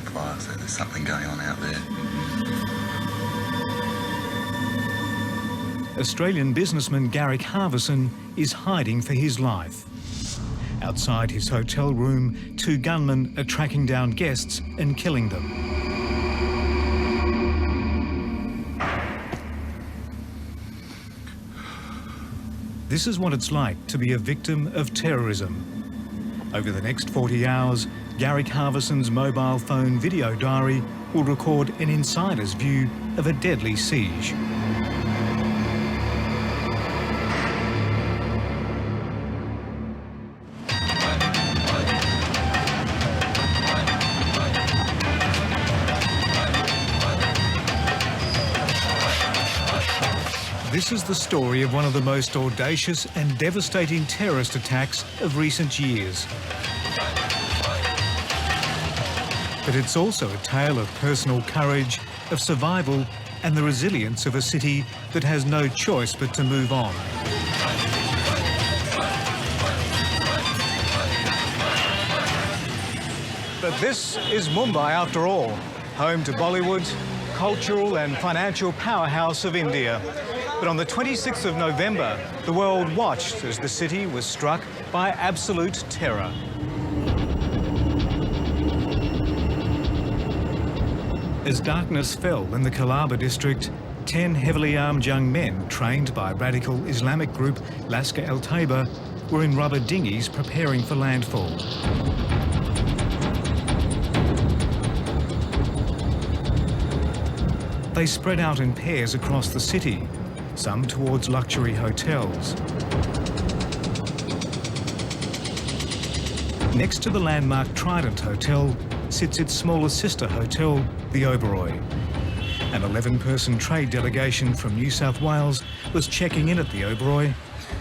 gunfire, so there's something going on out there. Australian businessman Garrick Harvison is hiding for his life. Outside his hotel room, 2 gunmen are tracking down guests and killing them. This is what it's like to be a victim of terrorism. Over the next 40 hours, Garrick Harvison's mobile phone video diary will record an insider's view of a deadly siege. This is the story of one of the most audacious and devastating terrorist attacks of recent years. But it's also a tale of personal courage, of survival, and the resilience of a city that has no choice but to move on. But this is Mumbai after all, home to Bollywood, cultural and financial powerhouse of India. But on the 26th of November, the world watched as the city was struck by absolute terror. As darkness fell in the Colaba district, 10 heavily armed young men trained by radical Islamic group Lashkar-e-Taiba were in rubber dinghies preparing for landfall. They spread out in pairs across the city, some towards luxury hotels. Next to the landmark Trident Hotel sits its smaller sister hotel, the Oberoi. An 11-person trade delegation from New South Wales was checking in at the Oberoi.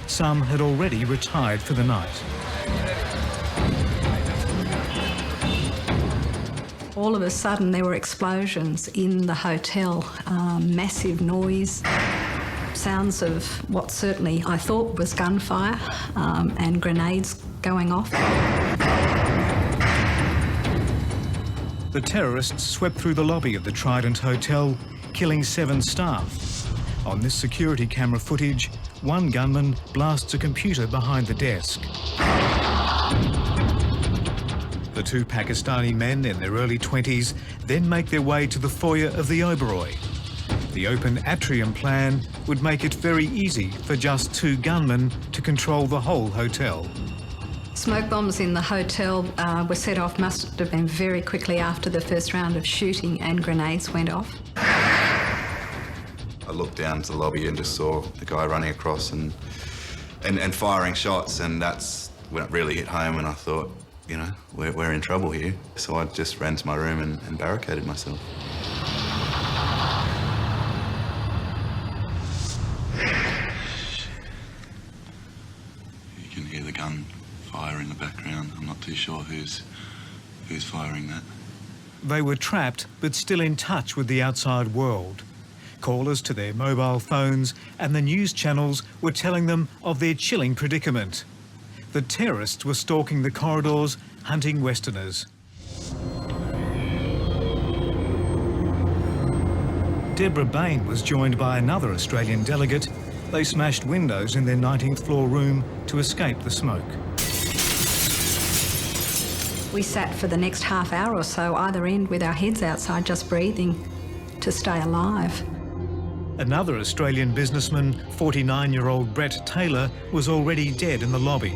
Some had already retired for the night. All of a sudden there were explosions in the hotel, massive noise, sounds of what certainly I thought was gunfire and grenades going off. The terrorists swept through the lobby of the Trident Hotel, killing 7 staff. On this security camera footage, one gunman blasts a computer behind the desk. The 2 Pakistani men in their early 20s then make their way to the foyer of the Oberoi. The open atrium plan would make it very easy for just 2 gunmen to control the whole hotel. Smoke bombs in the hotel were set off, must have been very quickly after the first round of shooting, and grenades went off. I looked down to the lobby and just saw the guy running across and firing shots, and that's when it really hit home, and I thought, you know, we're in trouble here. So I just ran to my room and barricaded myself. You can hear the gun fire in the background. I'm not too sure who's firing that. They were trapped, but still in touch with the outside world. Callers to their mobile phones and the news channels were telling them of their chilling predicament. The terrorists were stalking the corridors, hunting Westerners. Debra Bayne was joined by another Australian delegate. They smashed windows in their 19th floor room to escape the smoke. We sat for the next half hour or so, either end with our heads outside, just breathing to stay alive. Another Australian businessman, 49-year-old Brett Taylor, was already dead in the lobby.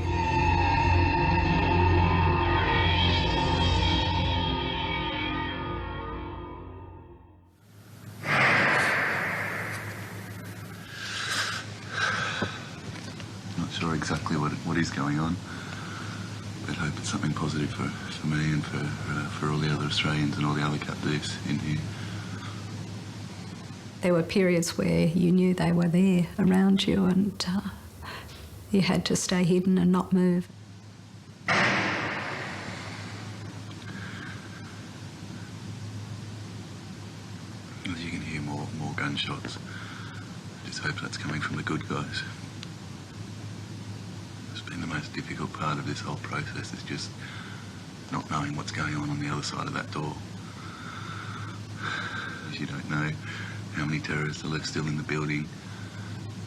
Not sure exactly what is going on, but hope it's something positive for me and for all the other Australians and all the other captives in here. There were periods where you knew they were there around you, and you had to stay hidden and not move. As you can hear more gunshots. Just hope that's coming from the good guys. It's been the most difficult part of this whole process, is just not knowing what's going on the other side of that door. because you don't know how many terrorists are left still in the building,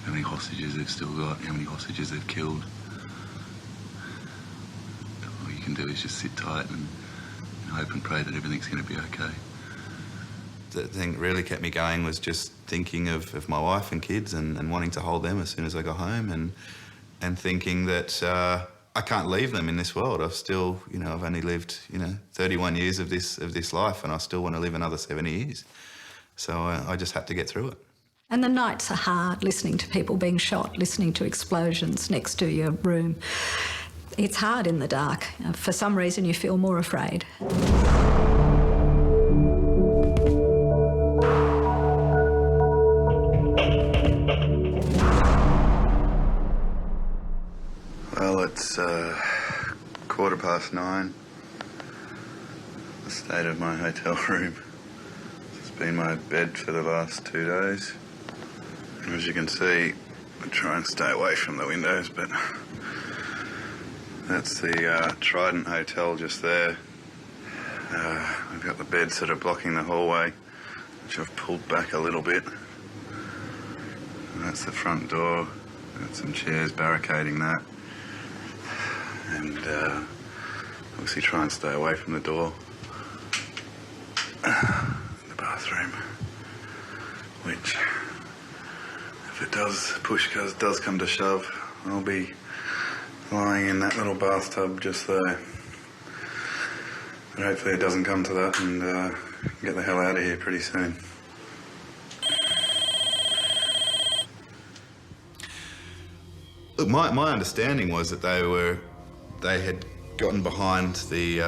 how many hostages they've still got, how many hostages they've killed. All you can do is just sit tight and hope and pray that everything's going to be okay. The thing that really kept me going was just thinking of my wife and kids and wanting to hold them as soon as I got home, and thinking that I can't leave them in this world. I've still, I've only lived, 31 years of this life, and I still want to live another 70 years. So I just had to get through it. And the nights are hard, listening to people being shot, listening to explosions next to your room. It's hard in the dark. For some reason, you feel more afraid. Well, it's 9:15. The state of my hotel room. It's been my bed for the last 2 days. And as you can see, I try and stay away from the windows, but that's the Trident Hotel just there. We've got the bed sort of blocking the hallway, which I've pulled back a little bit. And that's the front door. Got some chairs barricading that. And obviously try and stay away from the door. The bathroom, which, if it does come to shove, I'll be lying in that little bathtub just there. But hopefully it doesn't come to that, and get the hell out of here pretty soon. Look, my understanding was that they had gotten behind the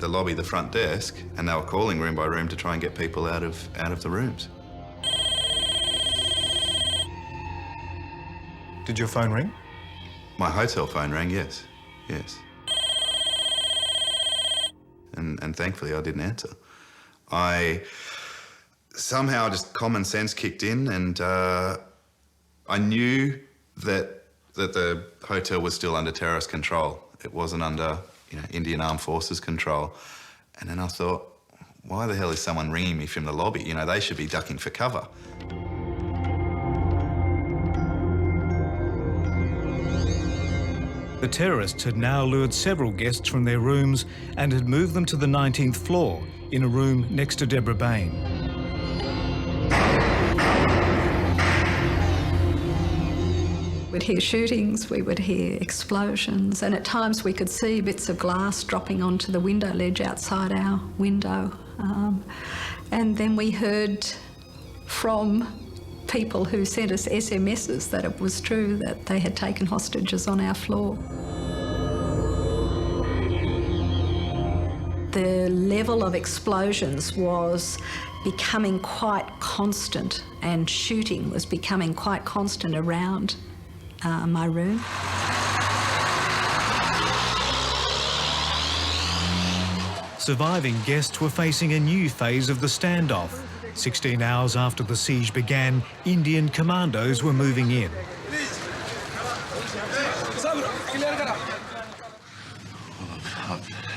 lobby, the front desk, and they were calling room by room to try and get people out of the rooms. Did your phone ring? My hotel phone rang, yes. And thankfully I didn't answer. Somehow just common sense kicked in, and I knew that the hotel was still under terrorist control. It wasn't under, Indian Armed Forces control. And then I thought, why the hell is someone ringing me from the lobby? They should be ducking for cover. The terrorists had now lured several guests from their rooms and had moved them to the 19th floor in a room next to Debra Bayne. We'd hear shootings, we would hear explosions, and at times we could see bits of glass dropping onto the window ledge outside our window. And then we heard from people who sent us SMSs that it was true that they had taken hostages on our floor. The level of explosions was becoming quite constant, and shooting was becoming quite constant around my room. Surviving guests were facing a new phase of the standoff. 16 hours after the siege began, Indian commandos were moving in. Well,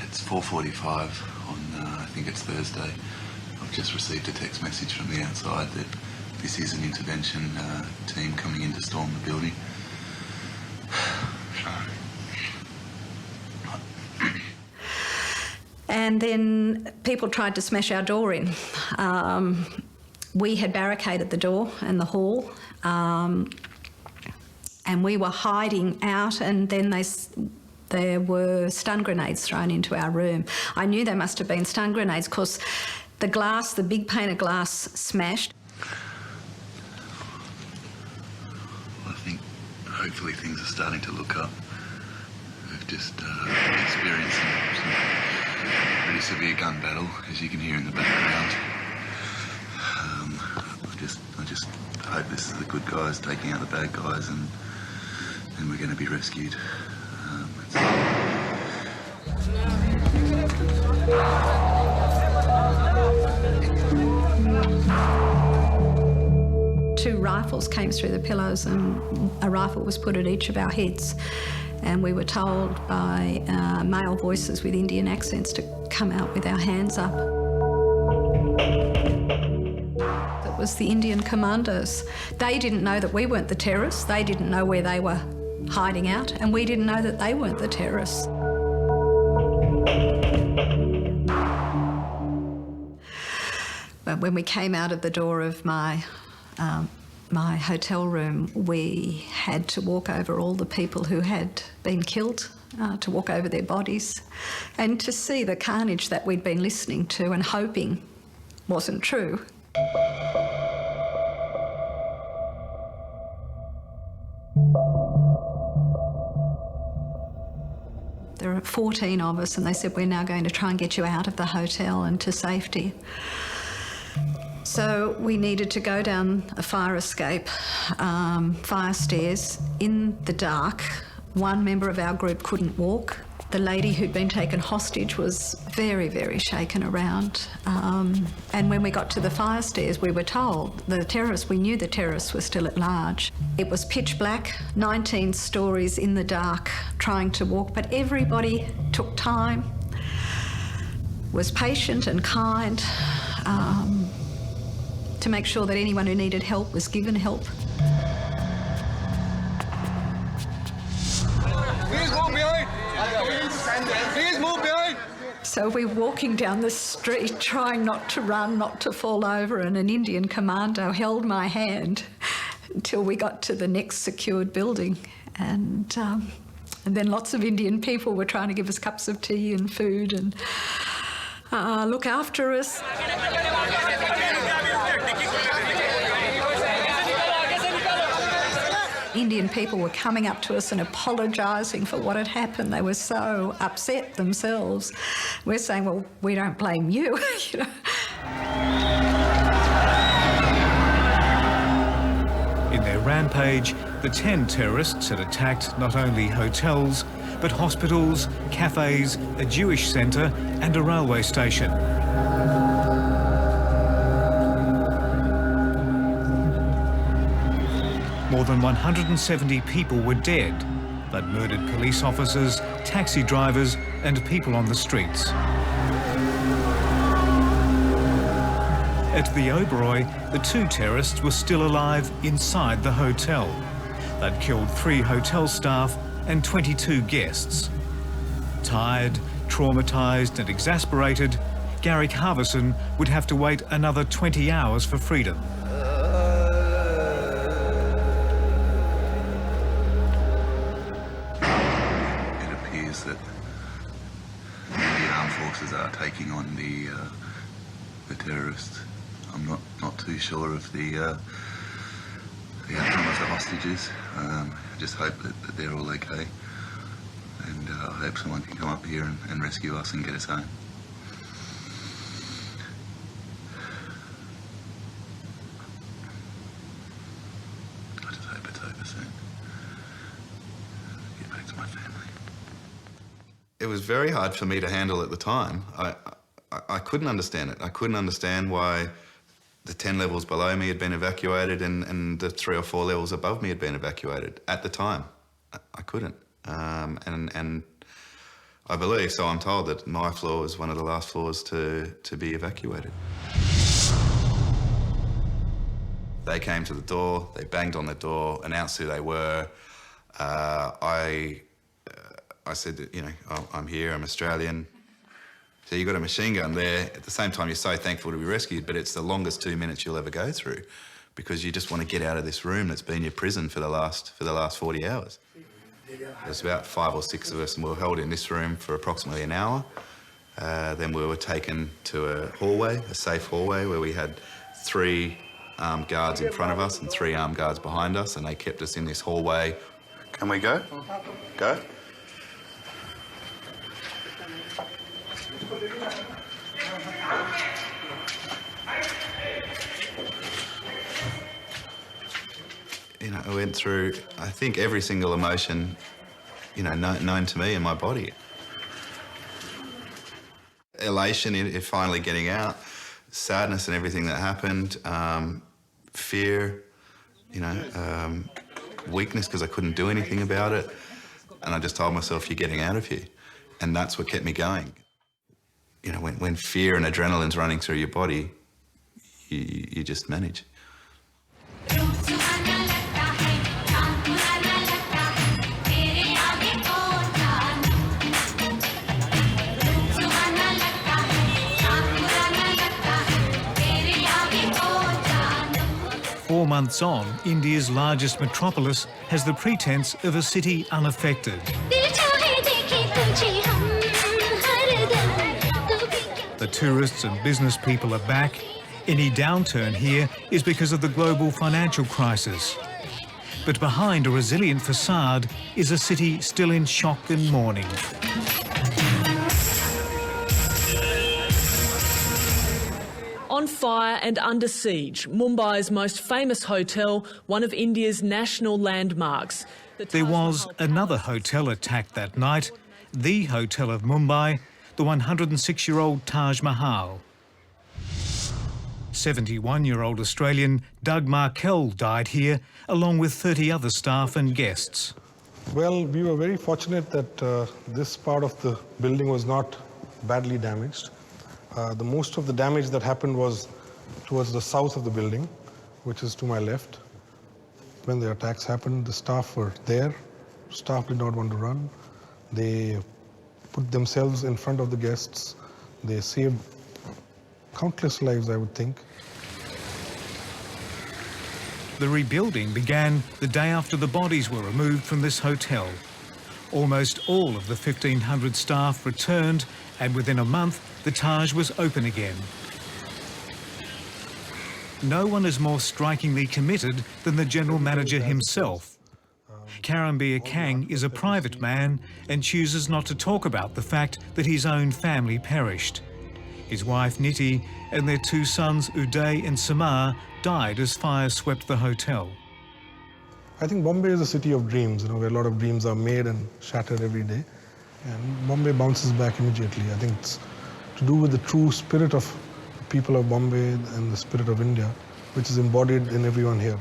it's 4:45 on, I think it's Thursday. I've just received a text message from the outside that this is an intervention team coming in to storm the building. And then people tried to smash our door in. We had barricaded the door and the hall, and we were hiding out, and then there were stun grenades thrown into our room. I knew they must have been stun grenades because the glass, the big pane of glass, smashed. I think hopefully things are starting to look up. We've just experienced some pretty severe gun battle, as you can hear in the background. I just hope this is the good guys taking out the bad guys, and we're going to be rescued. Two rifles came through the pillows, and a rifle was put at each of our heads. And we were told by male voices with Indian accents to come out with our hands up. It was the Indian commandos. They didn't know that we weren't the terrorists. They didn't know where they were hiding out, and we didn't know that they weren't the terrorists. But when we came out of the door of my hotel room, we had to walk over all the people who had been killed, to walk over their bodies, and to see the carnage that we'd been listening to and hoping wasn't true. There are 14 of us, and they said, we're now going to try and get you out of the hotel and to safety. So we needed to go down a fire escape, fire stairs in the dark. One member of our group couldn't walk. The lady who'd been taken hostage was very, very shaken around. And when we got to the fire stairs, we were told we knew the terrorists were still at large. It was pitch black, 19 stories in the dark, trying to walk, but everybody took time, was patient and kind, to make sure that anyone who needed help was given help. Please move behind! Please move behind! So we're walking down the street, trying not to run, not to fall over, and an Indian commando held my hand until we got to the next secured building. And then lots of Indian people were trying to give us cups of tea and food and look after us. Indian people were coming up to us and apologising for what had happened. They were so upset themselves. We're saying, well, we don't blame you, you know. In their rampage, the 10 terrorists had attacked not only hotels, but hospitals, cafes, a Jewish centre and a railway station. More than 170 people were dead. They'd murdered police officers, taxi drivers and people on the streets. At the Oberoi, the 2 terrorists were still alive inside the hotel. They'd killed 3 hotel staff and 22 guests. Tired, traumatised and exasperated, Garrick Harvison would have to wait another 20 hours for freedom. That the armed forces are taking on the terrorists. I'm not too sure of the outcome of the hostages. I just hope that they're all okay, and I hope someone can come up here and rescue us and get us home. I just hope it's over soon. Get back to my family. It was very hard for me to handle at the time. I couldn't understand it. I couldn't understand why the 10 levels below me had been evacuated and the 3 or 4 levels above me had been evacuated at the time. I couldn't. And I believe, so I'm told, that my floor was one of the last floors to be evacuated. They came to the door, they banged on the door, announced who they were. I said that, you know, I'm here, I'm Australian. So you've got a machine gun there. At the same time, you're so thankful to be rescued, but it's the longest 2 minutes you'll ever go through because you just want to get out of this room that's been your prison for the last 40 hours. There's about 5 or 6 of us, and we were held in this room for approximately an hour. Then we were taken to a hallway, a safe hallway, where we had 3 armed guards in front of us and 3 armed guards behind us, and they kept us in this hallway. Can we go? Go? You know, I went through, I think, every single emotion, you know, known to me in my body. Elation in finally getting out, sadness and everything that happened, fear, you know, weakness because I couldn't do anything about it. And I just told myself, you're getting out of here. And that's what kept me going. You know, when fear and adrenaline's running through your body, you just manage. 4 months on, India's largest metropolis has the pretense of a city unaffected. The tourists and business people are back. Any downturn here is because of the global financial crisis. But behind a resilient facade is a city still in shock and mourning. On fire and under siege, Mumbai's most famous hotel, one of India's national landmarks. There was another hotel attacked that night, the hotel of Mumbai, the 106-year-old Taj Mahal. 71-year-old Australian Doug Markell died here, along with 30 other staff and guests. Well, we were very fortunate that this part of the building was not badly damaged. The most of the damage that happened was towards the south of the building, which is to my left. When the attacks happened, the staff were there. Staff did not want to run. They put themselves in front of the guests. They saved countless lives, I would think. The rebuilding began the day after the bodies were removed from this hotel. Almost all of the 1,500 staff returned, and within a month, the Taj was open again. No one is more strikingly committed than the general manager himself. Karambir Kang is a private man and chooses not to talk about the fact that his own family perished. His wife Niti and their 2 sons Uday and Samar died as fire swept the hotel. I think Bombay is a city of dreams, where a lot of dreams are made and shattered every day. And Bombay bounces back immediately. I think it's to do with the true spirit of the people of Bombay and the spirit of India, which is embodied in everyone here.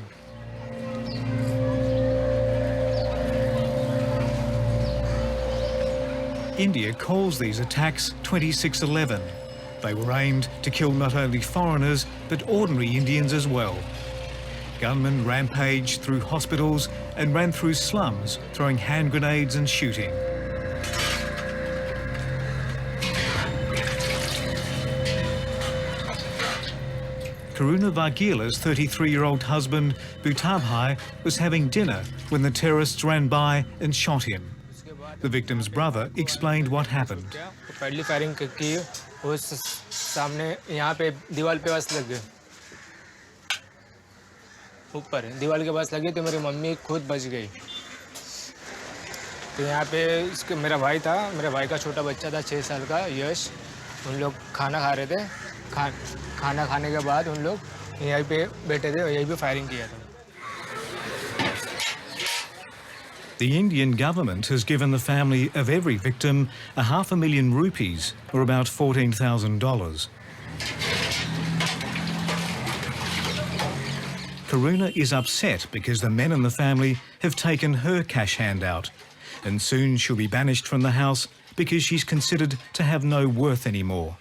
India calls these attacks 26/11. They were aimed to kill not only foreigners, but ordinary Indians as well. Gunmen rampaged through hospitals and ran through slums, throwing hand grenades and shooting. Karuna Vargila's 33-year-old husband, Bhutabhai, was having dinner when the terrorists ran by and shot him. The victim's brother explained what happened. पहली firing की उस सामने यहाँ पे दीवार पे बस लग गए ऊपर दीवार के पास लगी तो मेरी मम्मी खुद बच गई तो यहाँ पे इसके मेरा भाई था मेरे भाई का छोटा बच्चा था 6 साल का यश उन लोग खाना खा रहे थे खाना खाने के बाद उन लोग यहीं पे बैठे थे और यहीं पे फायरिंग किया था. The Indian government has given the family of every victim $500,000 rupees, or about $14,000. Karuna is upset because the men in the family have taken her cash handout, and soon she'll be banished from the house because she's considered to have no worth anymore.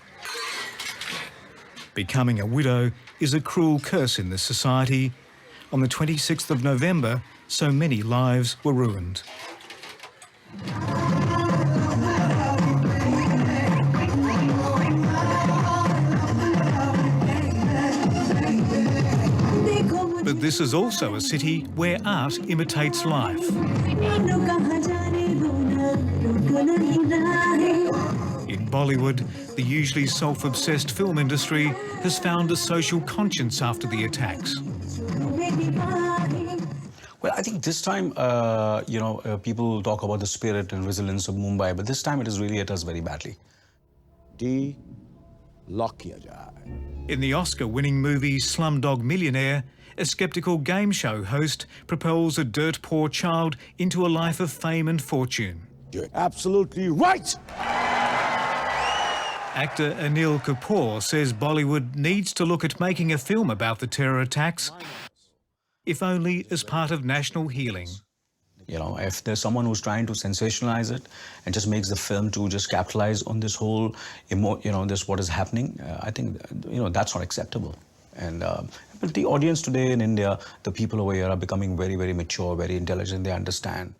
Becoming a widow is a cruel curse in this society. On the 26th of November, so many lives were ruined. But this is also a city where art imitates life. In Bollywood, the usually self-obsessed film industry has found a social conscience after the attacks. Well, I think this time, people talk about the spirit and resilience of Mumbai, but this time it has really hit us very badly. In the Oscar-winning movie Slumdog Millionaire, a sceptical game show host propels a dirt-poor child into a life of fame and fortune. You're absolutely right! Actor Anil Kapoor says Bollywood needs to look at making a film about the terror attacks, if only as part of national healing. You know, if there's someone who's trying to sensationalize it and just makes the film to just capitalize on this whole, this what is happening, I think, that's not acceptable. And but the audience today in India, the people over here are becoming very, very mature, very intelligent. They understand.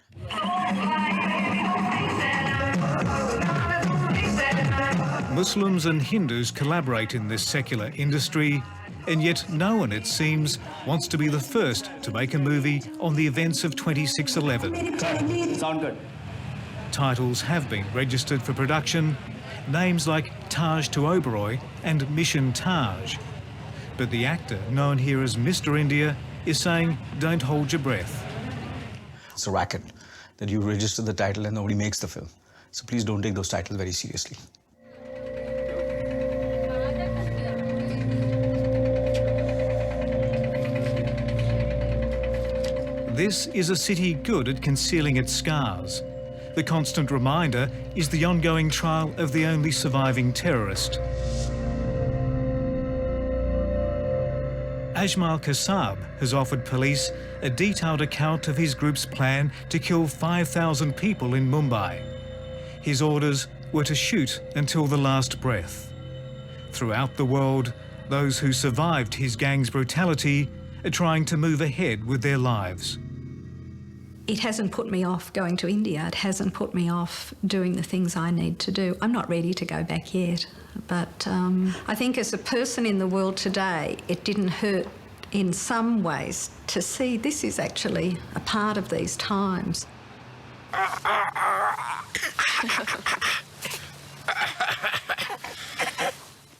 Muslims and Hindus collaborate in this secular industry, and yet no one, it seems, wants to be the first to make a movie on the events of 26/11. Sound good. Titles have been registered for production, names like Taj to Oberoi and Mission Taj. But the actor, known here as Mr. India, is saying, don't hold your breath. It's a racket that you register the title and nobody makes the film. So please don't take those titles very seriously. This is a city good at concealing its scars. The constant reminder is the ongoing trial of the only surviving terrorist. Ajmal Kasab has offered police a detailed account of his group's plan to kill 5,000 people in Mumbai. His orders were to shoot until the last breath. Throughout the world, those who survived his gang's brutality are trying to move ahead with their lives. It hasn't put me off going to India. It hasn't put me off doing the things I need to do. I'm not ready to go back yet. But I think as a person in the world today, it didn't hurt in some ways to see this is actually a part of these times.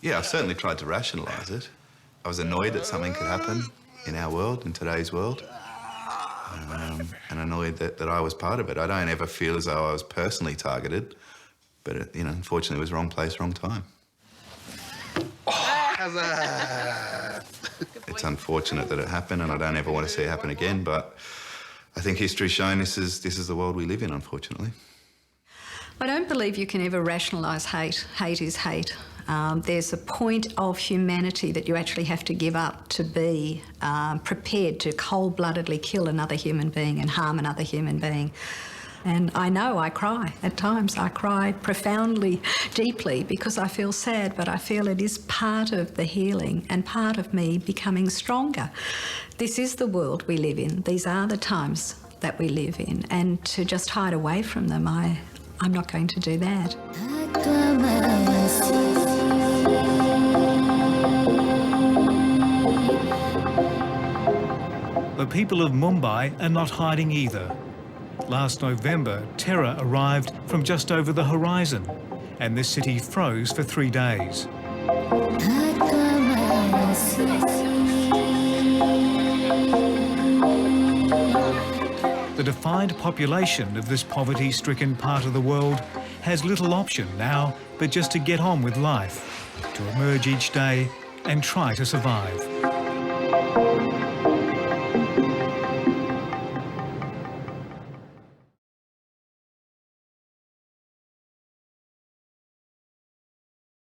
Yeah, I certainly tried to rationalise it. I was annoyed that something could happen in our world, in today's world. And annoyed that I was part of it. I don't ever feel as though I was personally targeted, but it, unfortunately it was wrong place, wrong time. It's unfortunate that it happened, and I don't ever want to see it happen again, but I think history's shown this is the world we live in, unfortunately. I don't believe you can ever rationalise hate. Hate is hate. There's a point of humanity that you actually have to give up to be prepared to cold-bloodedly kill another human being and harm another human being. And I know I cry at times. I cry profoundly, deeply, because I feel sad, but I feel it is part of the healing and part of me becoming stronger. This is the world we live in. These are the times that we live in. And to just hide away from them, I'm not going to do that. The people of Mumbai are not hiding either. Last November, terror arrived from just over the horizon, and this city froze for 3 days. The defined population of this poverty-stricken part of the world has little option now but just to get on with life, to emerge each day and try to survive.